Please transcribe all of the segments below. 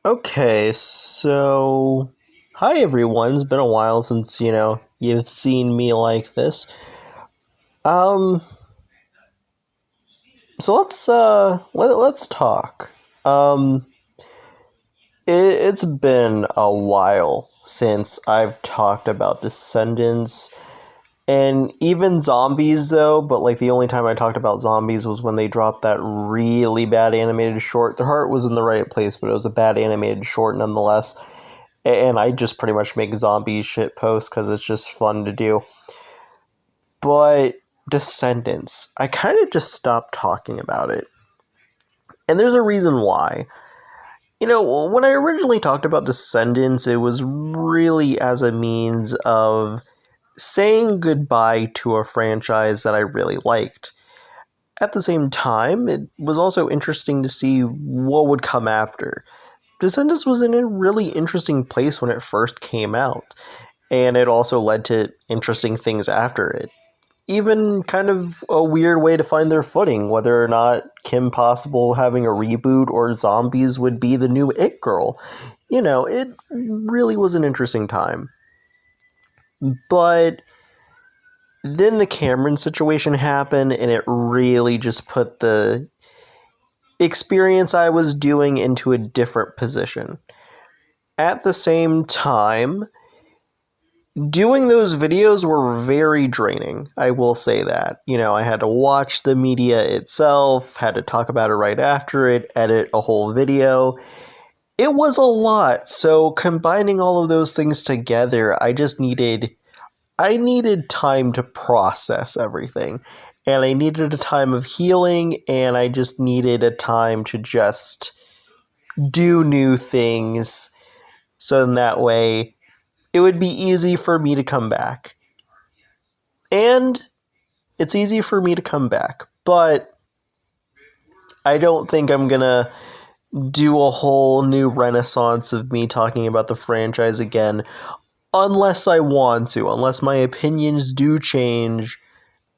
Okay, so hi everyone. It's been a while since, you've seen me like this. Um let's talk. Um it's been a while since I've talked about Descendants and even zombies though, but like the only time I talked about zombies was when they dropped that really bad animated short. Their heart was in the right place, but it was a bad animated short nonetheless. And I just pretty much make zombie shit posts because it's just fun to do. But Descendants, I kind of just stopped talking about it. And there's a reason why. When I originally talked about Descendants, it was really as a means of saying goodbye to a franchise that I really liked. At the same time, it was also interesting to see what would come after. Descendants was in a really interesting place when it first came out, and it also led to interesting things after it. Even kind of a weird way to find their footing, whether or not Kim Possible having a reboot or zombies would be the new It Girl. It really was an interesting time. But then the Cameron situation happened, and it really just put the experience I was doing into a different position. At the same time, doing those videos were very draining. I will say that. I had to watch the media itself, had to talk about it right after it, edit a whole video. It was a lot. So combining all of those things together, I needed time to process everything. And I needed a time of healing, and I just needed a time to just do new things. So in that way, it would be easy for me to come back. And it's easy for me to come back, but I don't think I'm gonna do a whole new renaissance of me talking about the franchise again unless I want to. Unless my opinions do change,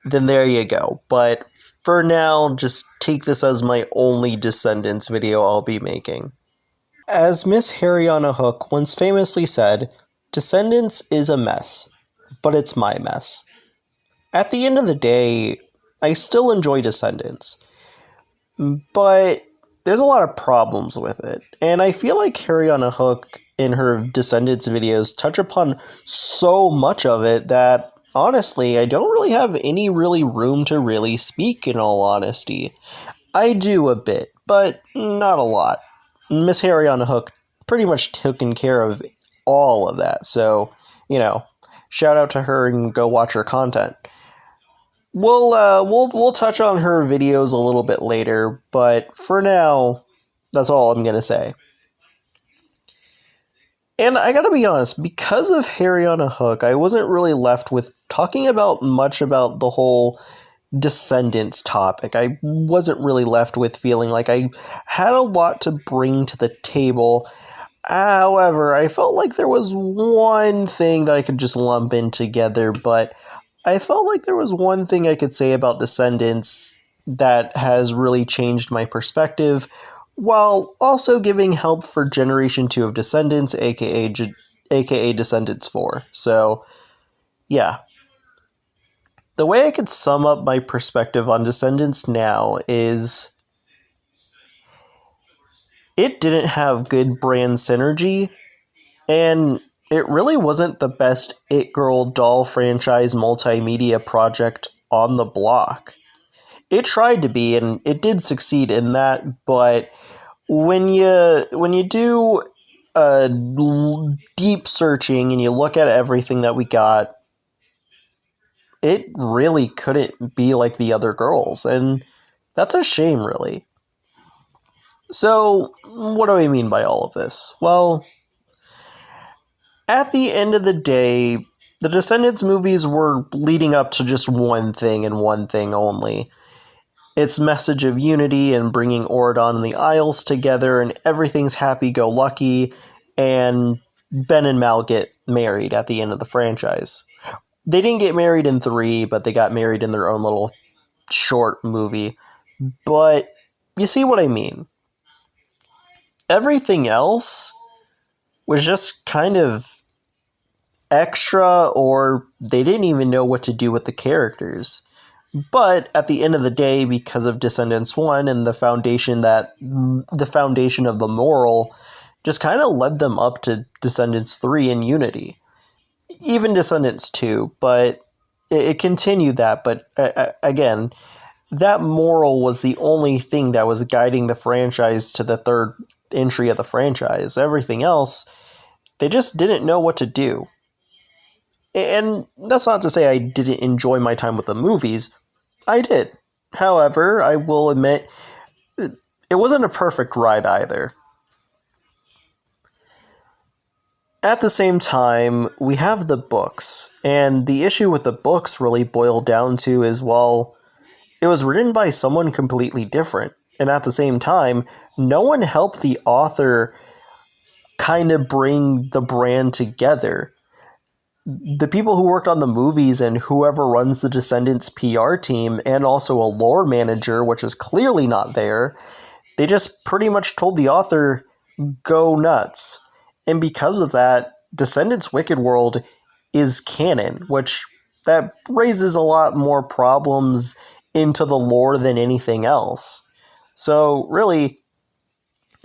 then there you go. But for now, just take this as my only Descendants video I'll be making. As Miss Harry on a Hook once famously said, Descendants is a mess, but it's my mess. At the end of the day, I still enjoy Descendants, but there's a lot of problems with it. And I feel like Carrie on a Hook in her Descendants videos touch upon so much of it that honestly, I don't really have any really room to really speak, in all honesty. I do a bit, but not a lot. Miss Harry on a Hook pretty much taken care of all of that, so, shout out to her and go watch her content. We'll touch on her videos a little bit later, but for now, that's all I'm gonna say. And I gotta be honest, because of Harry on a Hook, I wasn't really left with talking about much about the whole Descendants topic. I wasn't really left with feeling like I had a lot to bring to the table. However, I felt like there was one thing that I could just lump in together, but I felt like there was one thing I could say about Descendants that has really changed my perspective, while also giving help for Generation 2 of Descendants, aka Descendants 4. So, yeah. The way I could sum up my perspective on Descendants now is it didn't have good brand synergy, and it really wasn't the best It Girl doll franchise multimedia project on the block. It tried to be, and it did succeed in that, but when you do deep searching and you look at everything that we got, it really couldn't be like the other girls, and that's a shame, really. So, what do I mean by all of this? Well, at the end of the day, the Descendants movies were leading up to just one thing and one thing only. Its message of unity and bringing Oridon and the Isles together, and everything's happy-go-lucky, and Ben and Mal get married at the end of the franchise. They didn't get married in 3, but they got married in their own little short movie. But you see what I mean. Everything else was just kind of extra, or they didn't even know what to do with the characters. But at the end of the day, because of Descendants 1 and the foundation of the moral just kind of led them up to Descendants 3 and Unity. Even Descendants 2, but it continued that. But again, that moral was the only thing that was guiding the franchise to the third entry of the franchise. Everything else, they just didn't know what to do. And that's not to say I didn't enjoy my time with the movies. I did. However, I will admit, it wasn't a perfect ride either. At the same time, we have the books, and the issue with the books really boiled down to is, well, it was written by someone completely different. And at the same time, no one helped the author kind of bring the brand together. The people who worked on the movies and whoever runs the Descendants PR team and also a lore manager, which is clearly not there, they just pretty much told the author, go nuts. And because of that, Descendants Wicked World is canon, which that raises a lot more problems into the lore than anything else. So really,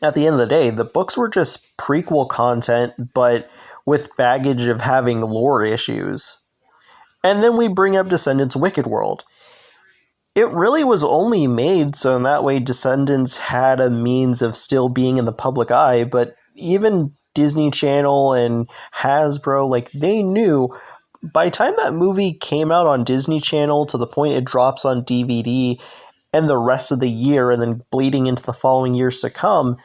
at the end of the day, the books were just prequel content, but with baggage of having lore issues. And then we bring up Descendants Wicked World. It really was only made so in that way Descendants had a means of still being in the public eye, but even Disney Channel and Hasbro, like, they knew by the time that movie came out on Disney Channel to the point it drops on DVD and the rest of the year and then bleeding into the following years to come,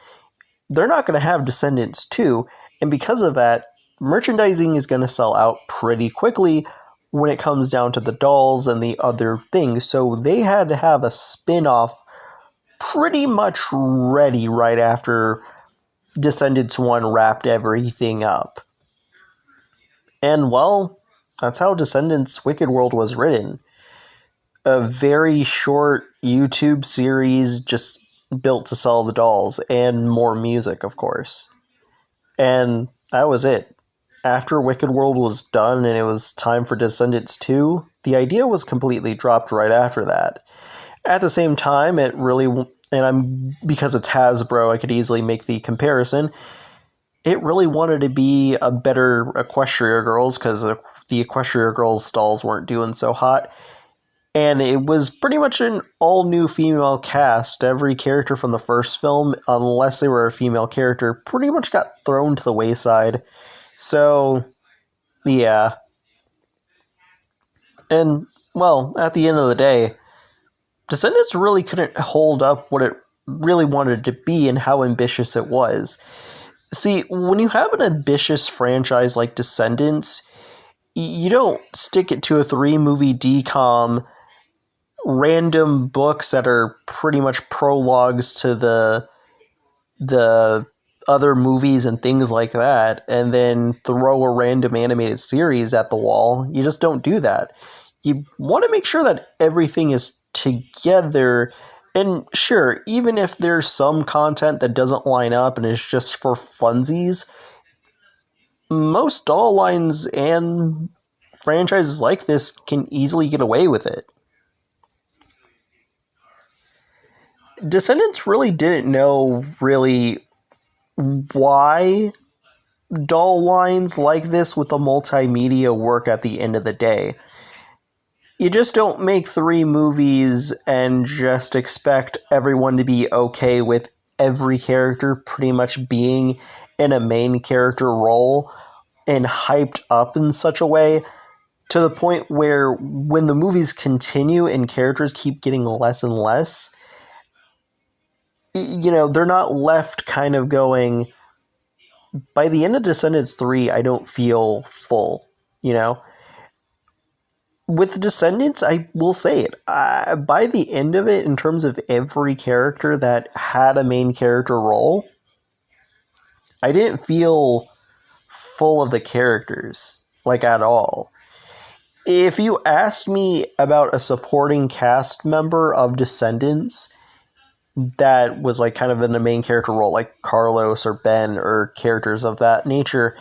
they're not going to have Descendants 2. And because of that, merchandising is going to sell out pretty quickly when it comes down to the dolls and the other things. So they had to have a spin-off pretty much ready right after Descendants 1 wrapped everything up. And, well, that's how Descendants Wicked World was written. A very short YouTube series just built to sell the dolls and more music, of course. And that was it. After Wicked World was done and it was time for Descendants 2, the idea was completely dropped right after that. At the same time, it really, because it's Hasbro, I could easily make the comparison. It really wanted to be a better Equestria Girls because the Equestria Girls dolls weren't doing so hot. And it was pretty much an all-new female cast. Every character from the first film, unless they were a female character, pretty much got thrown to the wayside. So, yeah. And, well, at the end of the day, Descendants really couldn't hold up what it really wanted to be and how ambitious it was. See, when you have an ambitious franchise like Descendants, you don't stick it to a 3-movie DCOM, random books that are pretty much prologues to the other movies and things like that, and then throw a random animated series at the wall. You just don't do that. You want to make sure that everything is together. And sure, even if there's some content that doesn't line up and is just for funsies, most doll lines and franchises like this can easily get away with it. Descendants really didn't know why doll lines like this with the multimedia work at the end of the day. You just don't make 3 movies and just expect everyone to be okay with every character pretty much being in a main character role and hyped up in such a way to the point where when the movies continue and characters keep getting less and less, they're not left kind of going, by the end of Descendants 3, I don't feel full, With Descendants, I will say it. By the end of it, in terms of every character that had a main character role, I didn't feel full of the characters, at all. If you asked me about a supporting cast member of Descendants, that was like kind of in the main character role, like Carlos or Ben or characters of that nature.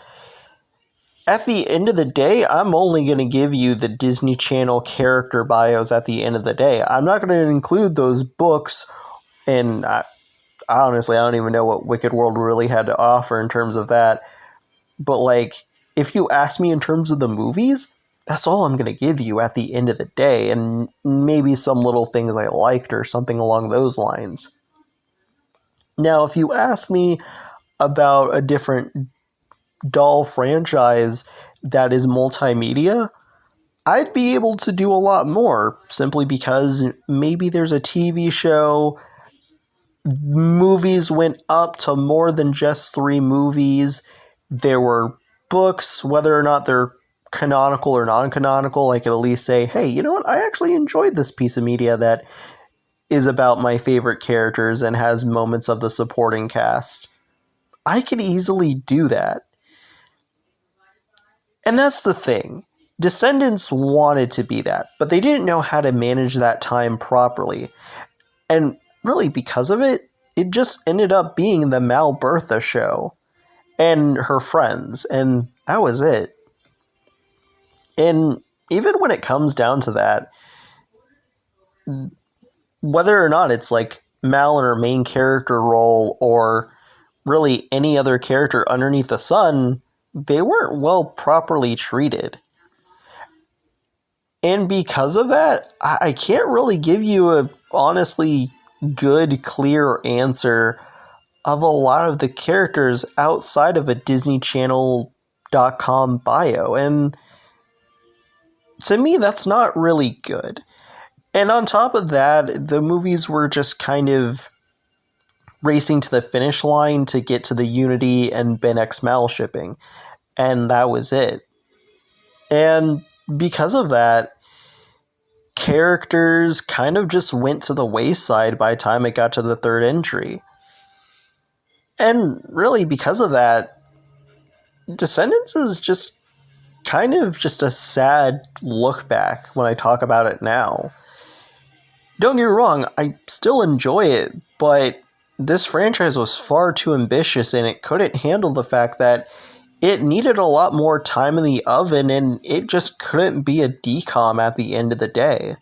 At the end of the day, I'm only going to give you the Disney Channel character bios at the end of the day. I'm not going to include those books, and honestly, I don't even know what Wicked World really had to offer in terms of that. But like, if you ask me in terms of the movies, that's all I'm going to give you at the end of the day, and maybe some little things I liked or something along those lines. Now, if you ask me about a different doll franchise that is multimedia, I'd be able to do a lot more simply because maybe there's a TV show, movies went up to more than just 3 movies, there were books, whether or not they're canonical or non-canonical, I could at least say, hey, you know what, I actually enjoyed this piece of media that is about my favorite characters and has moments of the supporting cast. I could easily do that. And that's the thing. Descendants wanted to be that, but they didn't know how to manage that time properly. And really, because of it, it just ended up being the Malbertha show and her friends, and that was it. And even when it comes down to that, whether or not it's like Mal in her main character role or really any other character underneath the sun, they weren't well properly treated. And because of that, I can't really give you a honestly good, clear answer of a lot of the characters outside of a Disney Channel.com bio. And to me, that's not really good. And on top of that, the movies were just kind of racing to the finish line to get to the Unity and Ben X Mal shipping. And that was it. And because of that, characters kind of just went to the wayside by the time it got to the 3rd entry. And really, because of that, Descendants is just kind of just a sad look back when I talk about it now. Don't get me wrong, I still enjoy it, but this franchise was far too ambitious and it couldn't handle the fact that it needed a lot more time in the oven and it just couldn't be a decom at the end of the day.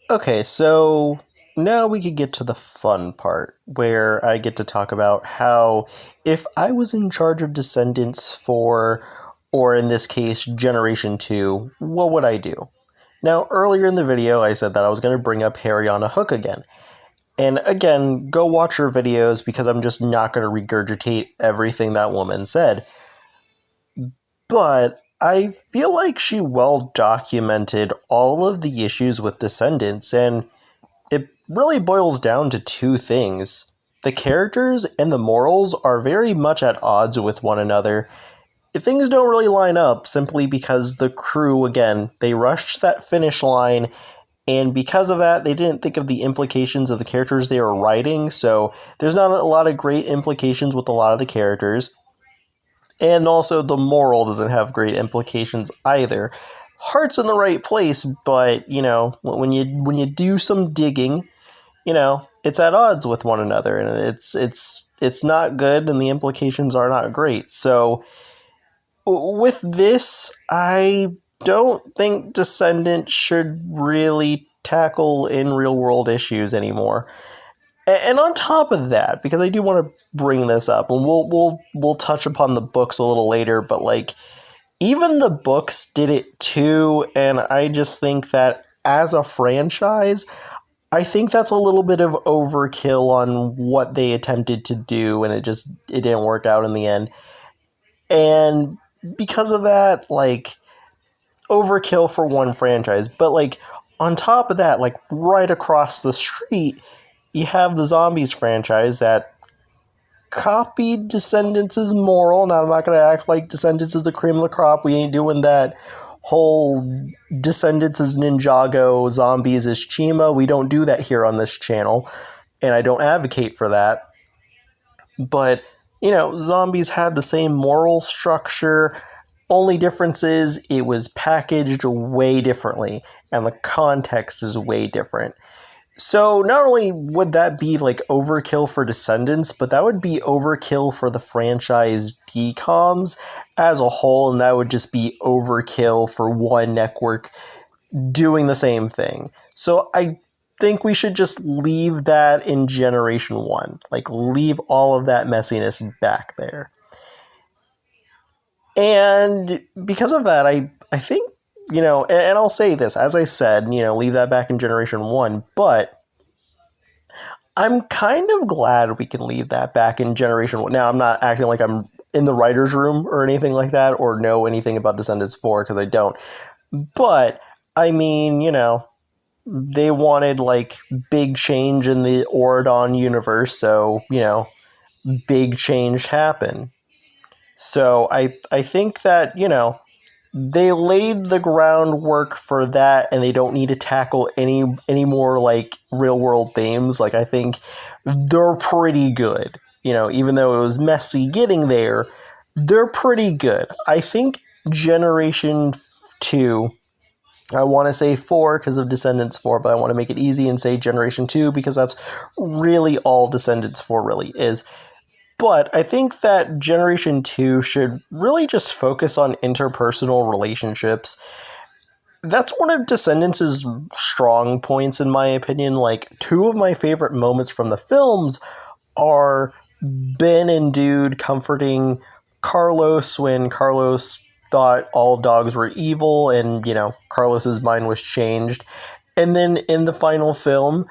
Okay, so now we could get to the fun part, where I get to talk about how if I was in charge of Descendants 4, or in this case, Generation 2, what would I do? Now, earlier in the video, I said that I was going to bring up Harry on a Hook again. And again, go watch her videos because I'm just not going to regurgitate everything that woman said. But I feel like she well documented all of the issues with Descendants, and it really boils down to 2 things. The characters and the morals are very much at odds with one another. Things don't really line up simply because the crew, again, they rushed that finish line, and because of that, they didn't think of the implications of the characters they were writing, so there's not a lot of great implications with a lot of the characters. And also, the moral doesn't have great implications either. Heart's in the right place, but, you know, when you do some digging, you know, it's at odds with one another, and it's not good, and the implications are not great. So with this, I don't think Descendants should really tackle in real world issues anymore. And on top of that, because I do want to bring this up, and we'll touch upon the books a little later, but like even the books did it too, and I just think that as a franchise, I think that's a little bit of overkill on what they attempted to do, and it didn't work out in the end. And because of that, like, overkill for one franchise. But like on top of that, like right across the street, you have the Zombies franchise that copied Descendants' moral. Now, I'm not going to act like Descendants is the cream of the crop. We ain't doing that whole Descendants is Ninjago, Zombies is Chima. We don't do that here on this channel, and I don't advocate for that. But, you know, Zombies had the same moral structure. Only difference is it was packaged way differently, and the context is way different. So not only would that be like overkill for Descendants, but that would be overkill for the franchise DComs as a whole, and that would just be overkill for one network doing the same thing. So I think we should just leave that in Generation 1. Like, leave all of that messiness back there. And because of that, I think, and I'll say this, as I said, leave that back in Generation 1, but I'm kind of glad we can leave that back in Generation 1. Now, I'm not acting like I'm in the writer's room or anything like that, or know anything about Descendants 4, because I don't. But, I mean, they wanted, like, big change in the Oridon universe, so, big change happened. So I think that, they laid the groundwork for that, and they don't need to tackle any more like real world themes. Like, I think they're pretty good. Even though it was messy getting there, they're pretty good. I think Generation 2, I want to say 4 because of Descendants 4, but I want to make it easy and say Generation 2 because that's really all Descendants 4 really is. But I think that Generation 2 should really just focus on interpersonal relationships. That's one of Descendants' strong points, in my opinion. Like, two of my favorite moments from the films are Ben and Dude comforting Carlos when Carlos thought all dogs were evil and, Carlos's mind was changed. And then in the final film,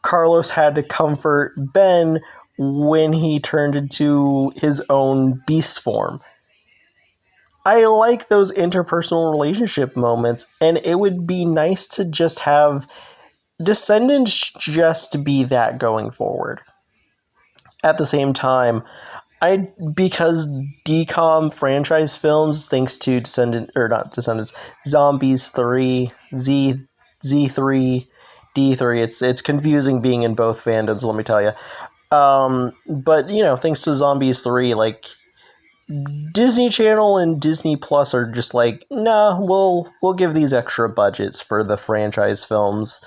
Carlos had to comfort Ben when he turned into his own beast form. I like those interpersonal relationship moments, and it would be nice to just have Descendants just be that going forward. At the same time, because DCOM franchise films, thanks to Zombies 3, Z3, D3, it's confusing being in both fandoms, let me tell you. But thanks to Zombies 3, like, Disney Channel and Disney Plus are just like, nah, we'll give these extra budgets for the franchise films.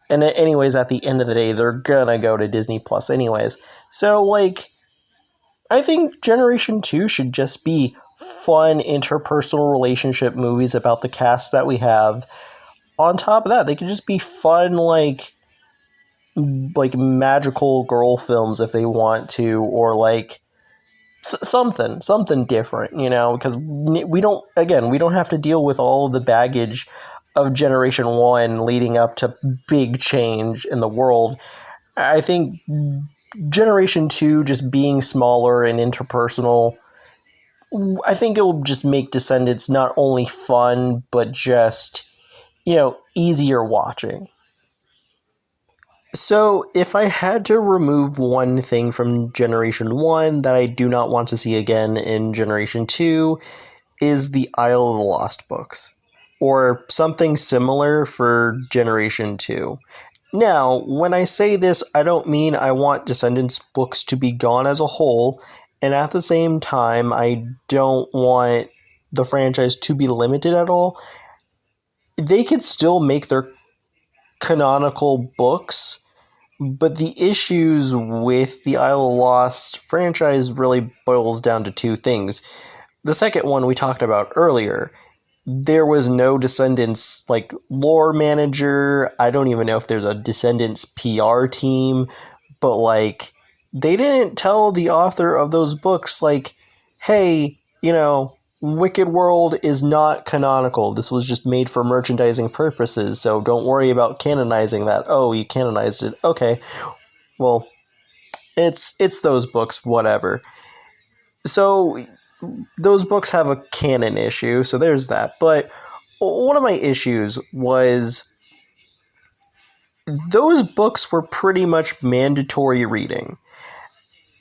And anyways, at the end of the day, they're gonna go to Disney Plus anyways. So, like, I think Generation 2 should just be fun interpersonal relationship movies about the cast that we have. On top of that, they could just be fun, like magical girl films if they want to, or like something different, because we don't have to deal with all the baggage of Generation 1 leading up to big change in the world. I think Generation 2 just being smaller and interpersonal, I think it will just make Descendants not only fun, but just, easier watching. So, if I had to remove one thing from Generation 1 that I do not want to see again in Generation 2, is the Isle of the Lost books, or something similar for Generation 2. Now, when I say this, I don't mean I want Descendants books to be gone as a whole, and at the same time, I don't want the franchise to be limited at all. They could still make their canonical books, but the issues with the Isle of Lost franchise really boils down to two things. The second one we talked about earlier, there was no Descendants like lore manager. I don't even know if there's a Descendants PR team, but like, they didn't tell the author of those books like, hey, Wicked World is not canonical. This was just made for merchandising purposes, so don't worry about canonizing that. Oh, you canonized it. Okay. Well, it's those books, whatever. So those books have a canon issue, so there's that. But one of my issues was those books were pretty much mandatory reading.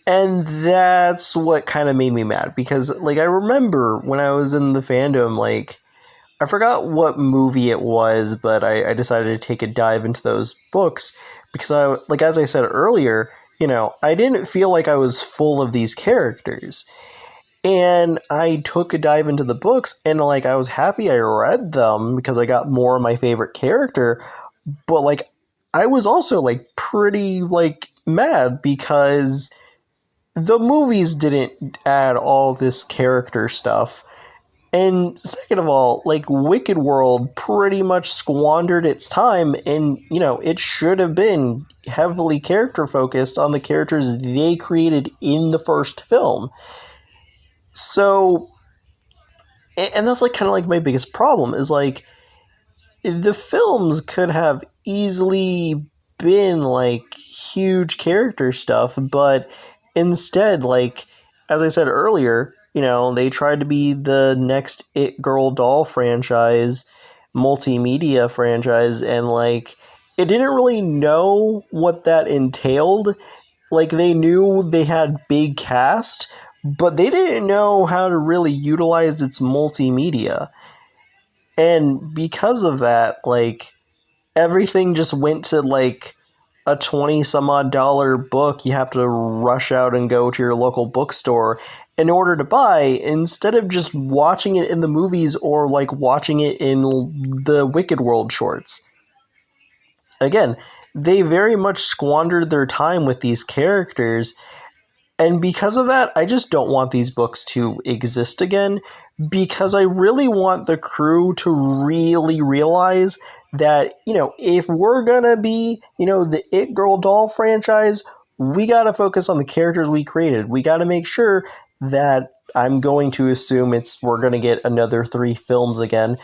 And that's what kind of made me mad, because like, I remember when I was in the fandom, like, I forgot what movie it was, but I decided to take a dive into those books because as I said earlier, I didn't feel like I was full of these characters. And I took a dive into the books, and like, I was happy I read them because I got more of my favorite character, but like, I was also like pretty like mad because the movies didn't add all this character stuff. And second of all, like Wicked World pretty much squandered its time, and it should have been heavily character focused on the characters they created in the first film. So, and that's like kind of like my biggest problem is like the films could have easily been like huge character stuff, but instead, like as I said earlier, they tried to be the next It Girl doll franchise, multimedia franchise, and like it didn't really know what that entailed. Like they knew they had big cast, but they didn't know how to really utilize its multimedia. And because of that, like everything just went to like a 20 some odd dollar book you have to rush out and go to your local bookstore in order to buy, instead of just watching it in the movies or like watching it in the Wicked World shorts. Again, they very much squandered their time with these characters, and because of that, I just don't want these books to exist again, because I really want the crew to really realize that, if we're gonna be, the It Girl doll franchise, we gotta focus on the characters we created. We gotta make sure that, I'm going to assume we're gonna get another 3 films again.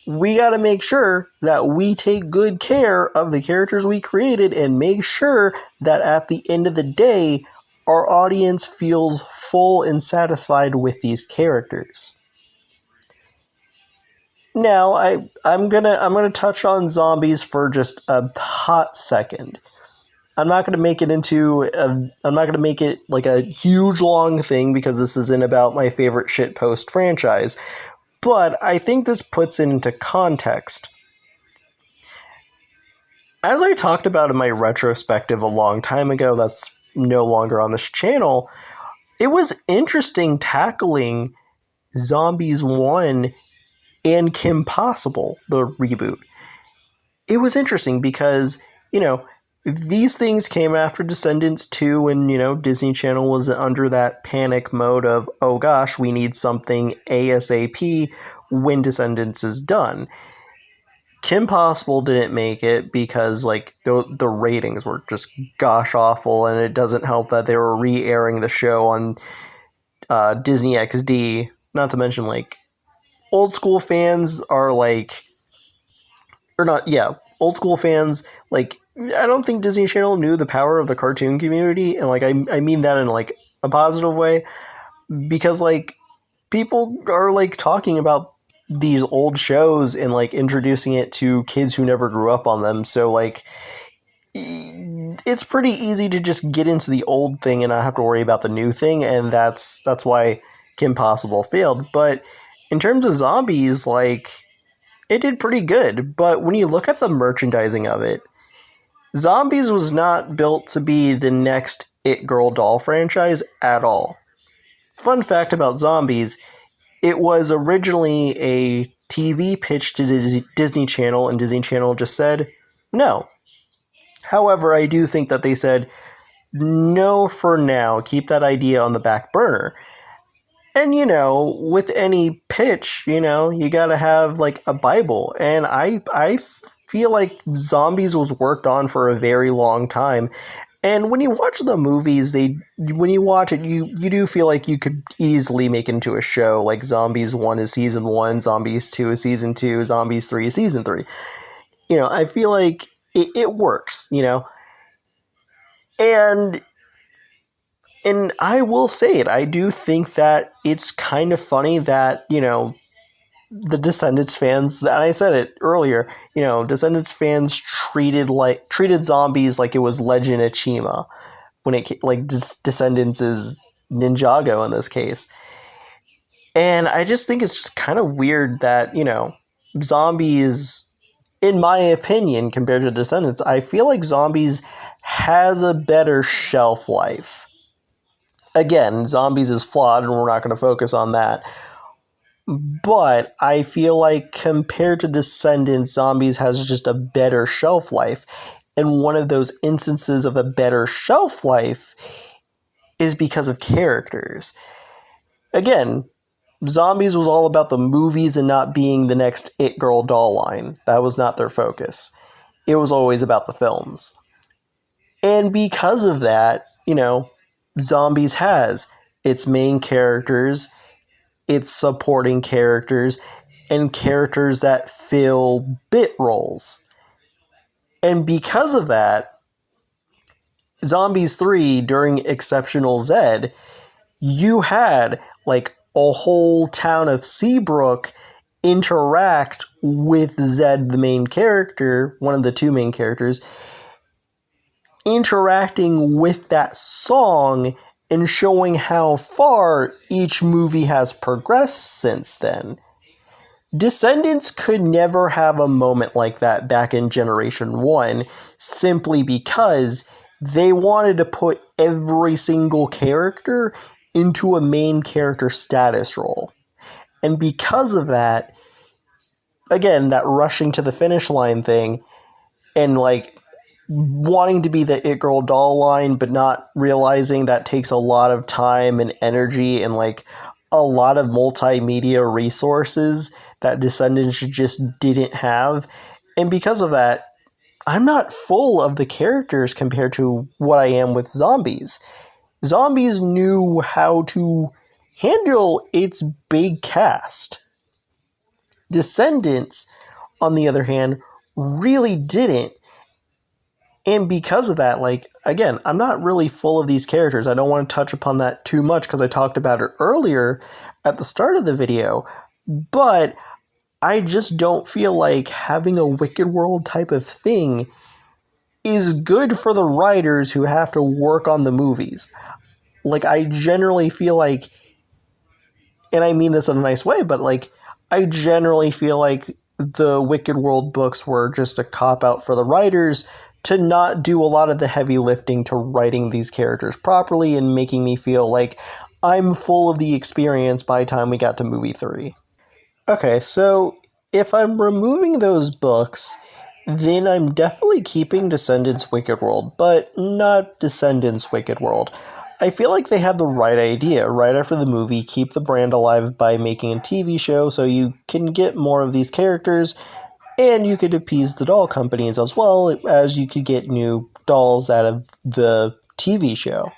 We got to make sure that we take good care of the characters we created and make sure that at the end of the day, our audience feels full and satisfied with these characters. Now, I'm gonna touch on zombies for just a hot second. I'm not gonna make it like a huge long thing because this isn't about my favorite shitpost franchise. But I think this puts it into context. As I talked about in my retrospective a long time ago, that's no longer on this channel, it was interesting tackling Zombies 1 and Kim Possible, the reboot. It was interesting because, these things came after Descendants 2, and, Disney Channel was under that panic mode of, oh gosh, we need something ASAP when Descendants is done. Kim Possible didn't make it because, like, the ratings were just gosh awful, and it doesn't help that they were re-airing the show on Disney XD. Not to mention, like, old school fans are like, or not, yeah, old school fans, like, I don't think Disney Channel knew the power of the cartoon community, and like I mean that in like a positive way, because like people are like talking about these old shows and like introducing it to kids who never grew up on them. So like it's pretty easy to just get into the old thing and not have to worry about the new thing, and that's why Kim Possible failed. But in terms of zombies, like it did pretty good. But when you look at the merchandising of it, Zombies was not built to be the next It Girl doll franchise at all. Fun fact about Zombies, it was originally a TV pitch to Disney Channel, and Disney Channel just said no. However, I do think that they said no for now, keep that idea on the back burner. And with any pitch, you gotta have like a Bible. And I feel like Zombies was worked on for a very long time. And when you watch the movies, when you watch it, you do feel like you could easily make it into a show. Like Zombies 1 is season 1, Zombies 2 is season 2, Zombies 3 is season 3. I feel like it works, And I will say it, I do think that it's kind of funny that, the Descendants fans, and I said it earlier, Descendants fans treated Zombies like it was Legend of Chima, when it like Descendants is Ninjago in this case. And I just think it's just kind of weird that, Zombies, in my opinion, compared to Descendants, I feel like Zombies has a better shelf life. Again, Zombies is flawed, and we're not going to focus on that. But I feel like compared to Descendants, Zombies has just a better shelf life. And one of those instances of a better shelf life is because of characters. Again, Zombies was all about the movies and not being the next It Girl doll line. That was not their focus. It was always about the films. And because of that, Zombies has its main characters, its supporting characters, and characters that fill bit roles. And because of that, Zombies 3 during Exceptional Z, you had like a whole town of Seabrook interact with Zed, the main character, one of the two main characters, interacting with that song and showing how far each movie has progressed since then. Descendants could never have a moment like that back in Generation 1 simply because they wanted to put every single character into a main character status role. And because of that, again, that rushing to the finish line thing and like wanting to be the It Girl doll line, but not realizing that takes a lot of time and energy and like a lot of multimedia resources that Descendants just didn't have. And because of that, I'm not full of the characters compared to what I am with Zombies. Zombies knew how to handle its big cast. Descendants, on the other hand, really didn't. And because of that, like, again, I'm not really full of these characters. I don't want to touch upon that too much because I talked about it earlier at the start of the video. But I just don't feel like having a Wicked World type of thing is good for the writers who have to work on the movies. Like, I generally feel like, and I mean this in a nice way, but like, I generally feel like the Wicked World books were just a cop-out for the writers to not do a lot of the heavy lifting to writing these characters properly and making me feel like I'm full of the experience by the time we got to movie 3. Okay, so if I'm removing those books, then I'm definitely keeping Descendants Wicked World, but not Descendants Wicked World. I feel like they had the right idea right after the movie, keep the brand alive by making a TV show so you can get more of these characters, and you could appease the doll companies as well as you could get new dolls out of the TV show.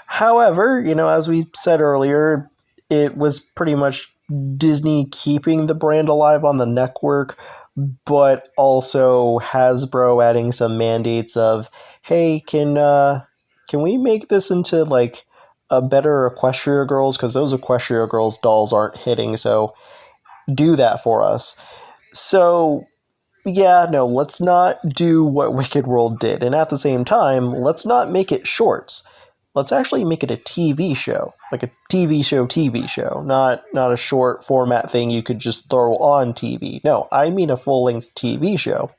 However, as we said earlier, it was pretty much Disney keeping the brand alive on the network, but also Hasbro adding some mandates of, hey, can we make this into like a better Equestria Girls? Because those Equestria Girls dolls aren't hitting, so do that for us. So yeah, no, let's not do what Wicked World did. And at the same time, let's not make it shorts. Let's actually make it a TV show. Like a TV show. Not a short format thing you could just throw on TV. No, I mean a full-length TV show.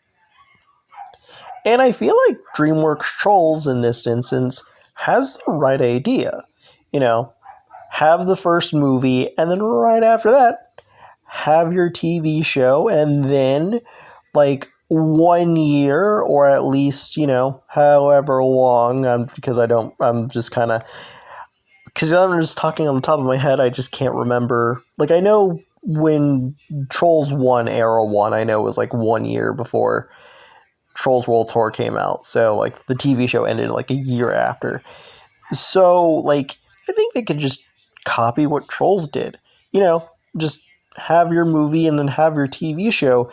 And I feel like DreamWorks Trolls in this instance has the right idea. Have the first movie, and then right after that, have your TV show, and then like 1 year or at least, however long, because I'm just kind of, because I'm just talking on the top of my head, I just can't remember. Like, I know when Trolls 1, Era 1, I know it was like 1 year before Trolls World Tour came out. So, like, the TV show ended like a year after. So, like, I think they could just copy what Trolls did. Just have your movie and then have your TV show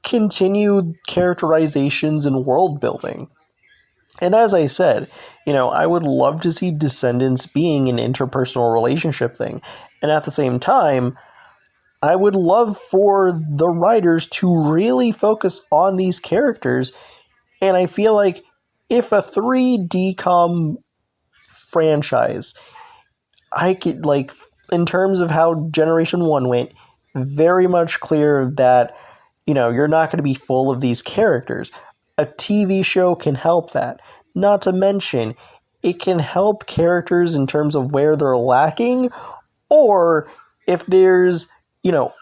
continue characterizations and world building. And as I said, I would love to see Descendants being an interpersonal relationship thing. And at the same time, I would love for the writers to really focus on these characters. And I feel like if a 3D-com franchise, I could, like, in terms of how Generation 1 went, very much clear that you're not going to be full of these characters. A TV show can help that. Not to mention, it can help characters in terms of where they're lacking, or if there's,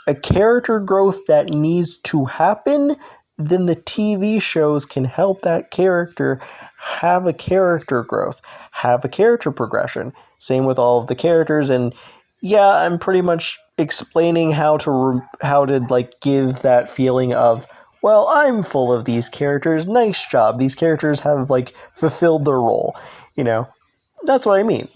a character growth that needs to happen, then the TV shows can help that character have a character growth, have a character progression. Same with all of the characters. And yeah, I'm pretty much explaining how to like give that feeling of, well, I'm full of these characters. Nice job. These characters have like fulfilled their role. That's what I mean.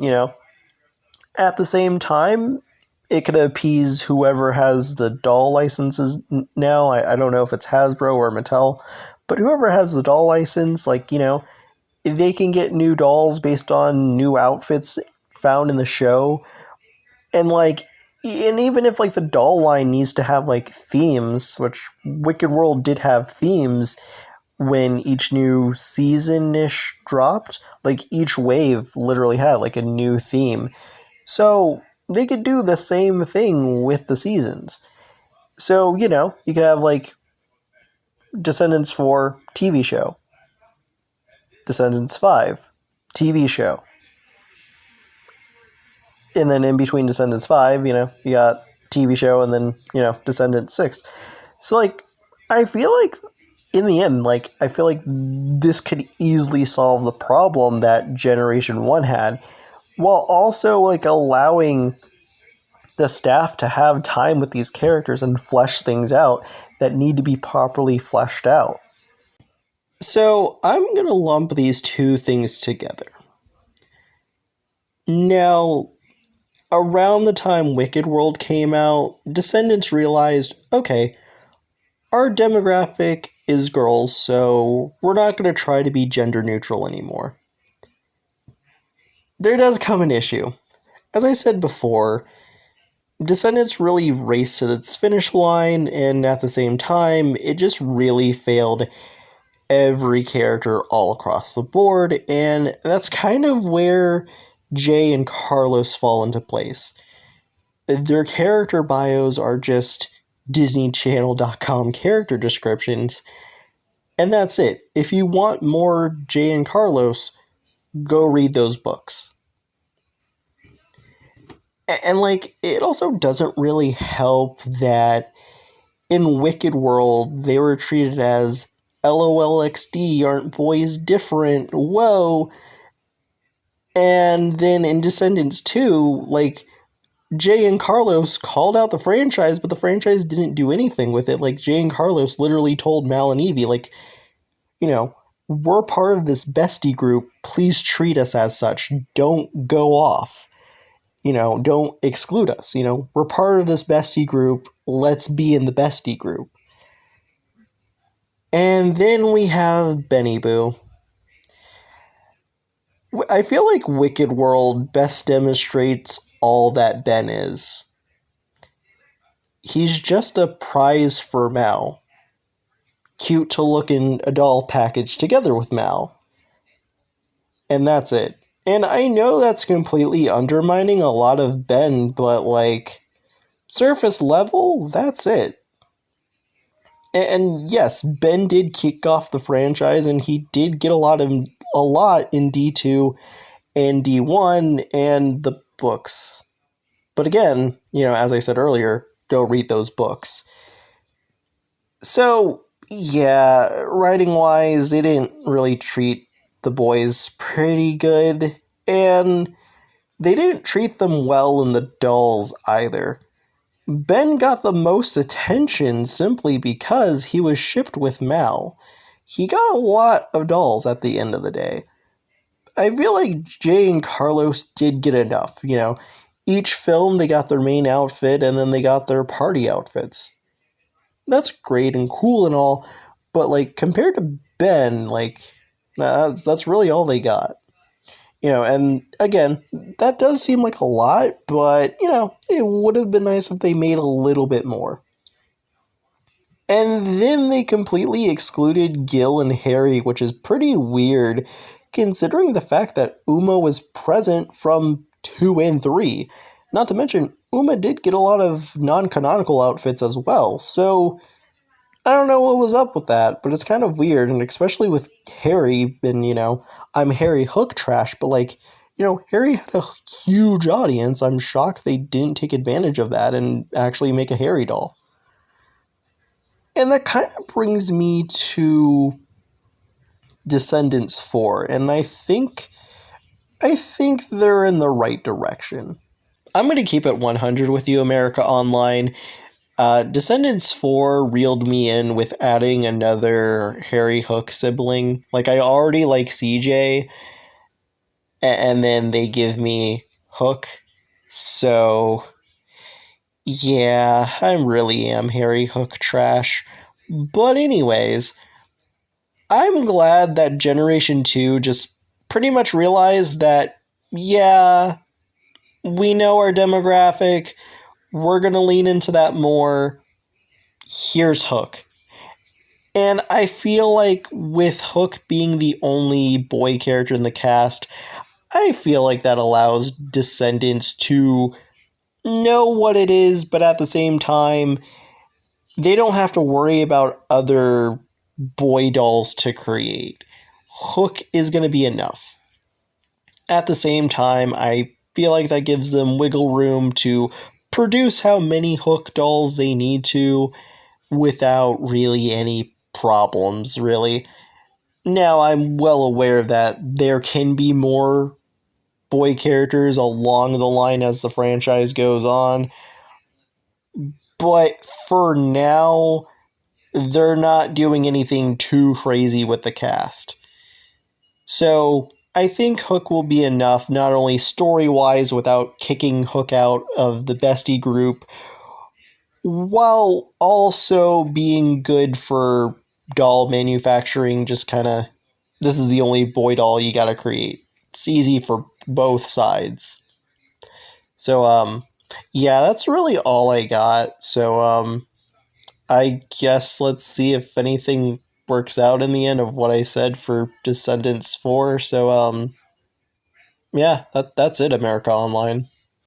At the same time, it could appease whoever has the doll licenses now. I don't know if it's Hasbro or Mattel, but whoever has the doll license, like, they can get new dolls based on new outfits found in the show. And like, and even if like the doll line needs to have like themes, which Wicked World did have themes when each new season-ish dropped, like each wave literally had like a new theme. So they could do the same thing with the seasons. So, you could have like Descendants 4 TV show, Descendants 5 TV show. And then in between Descendants 5, you got TV show and then, Descendants 6. So like I feel like in the end, like I feel like this could easily solve the problem that Generation 1 had, while also like allowing the staff to have time with these characters and flesh things out that need to be properly fleshed out. So I'm going to lump these two things together. Now, around the time Wicked World came out, Descendants realized, okay, our demographic is girls, so we're not going to try to be gender neutral anymore. There does come an issue. As I said before, Descendants really raced to its finish line, and at the same time, it just really failed every character all across the board, and that's kind of where Jay and Carlos fall into place. Their character bios are just DisneyChannel.com character descriptions, and that's it. If you want more Jay and Carlos, go read those books. And like, it also doesn't really help that in Wicked World, they were treated as LOLXD, aren't boys different? Whoa. And then in Descendants 2, like, Jay and Carlos called out the franchise, but the franchise didn't do anything with it. Like, Jay and Carlos literally told Mal and Evie, like, we're part of this bestie group. Please treat us as such. Don't go off. Don't exclude us. We're part of this bestie group. Let's be in the bestie group. And then we have Benny Boo. I feel like Wicked World best demonstrates all that Ben is. He's just a prize for Mal. Cute to look in a doll package together with Mal. And that's it. And I know that's completely undermining a lot of Ben, but like, surface level, that's it. And yes, Ben did kick off the franchise, and he did get a lot in D2 and D1 and the books. But again, as I said earlier, go read those books. So, yeah, writing-wise, they didn't really treat the boys pretty good, and they didn't treat them well in the dolls either. Ben got the most attention simply because he was shipped with Mal. He got a lot of dolls at the end of the day. I feel like Jay and Carlos did get enough, Each film, they got their main outfit, and then they got their party outfits. That's great and cool and all, but like, compared to Ben, like, that's really all they got. And again, that does seem like a lot, but, it would have been nice if they made a little bit more. And then they completely excluded Gil and Harry, which is pretty weird, considering the fact that Uma was present from 2 and 3. Not to mention, Uma did get a lot of non-canonical outfits as well, so I don't know what was up with that, but it's kind of weird, and especially with Harry, and, I'm Harry Hook trash, but, like, Harry had a huge audience. I'm shocked they didn't take advantage of that and actually make a Harry doll. And that kind of brings me to Descendants 4, and I think they're in the right direction. I'm going to keep it 100 with you, America Online. Descendants 4 reeled me in with adding another Harry Hook sibling. Like, I already like CJ, and then they give me Hook. So, yeah, I really am Harry Hook trash. But, anyways, I'm glad that Generation 2 just pretty much realized that, yeah, we know our demographic. We're going to lean into that more. Here's Hook. And I feel like with Hook being the only boy character in the cast, I feel like that allows Descendants to know what it is, but at the same time, they don't have to worry about other boy dolls to create. Hook is going to be enough. At the same time, I feel like that gives them wiggle room to produce how many Hook dolls they need to without really any problems, really. Now, I'm well aware that there can be more boy characters along the line as the franchise goes on, but for now, they're not doing anything too crazy with the cast. So, I think Hook will be enough, not only story wise without kicking Hook out of the bestie group, while also being good for doll manufacturing. Just kind of, this is the only boy doll you gotta create. It's easy for both sides. So, yeah, that's really all I got. So, I guess let's see if anything works out in the end of what I said for Descendants 4. So, yeah, that's it, America Online.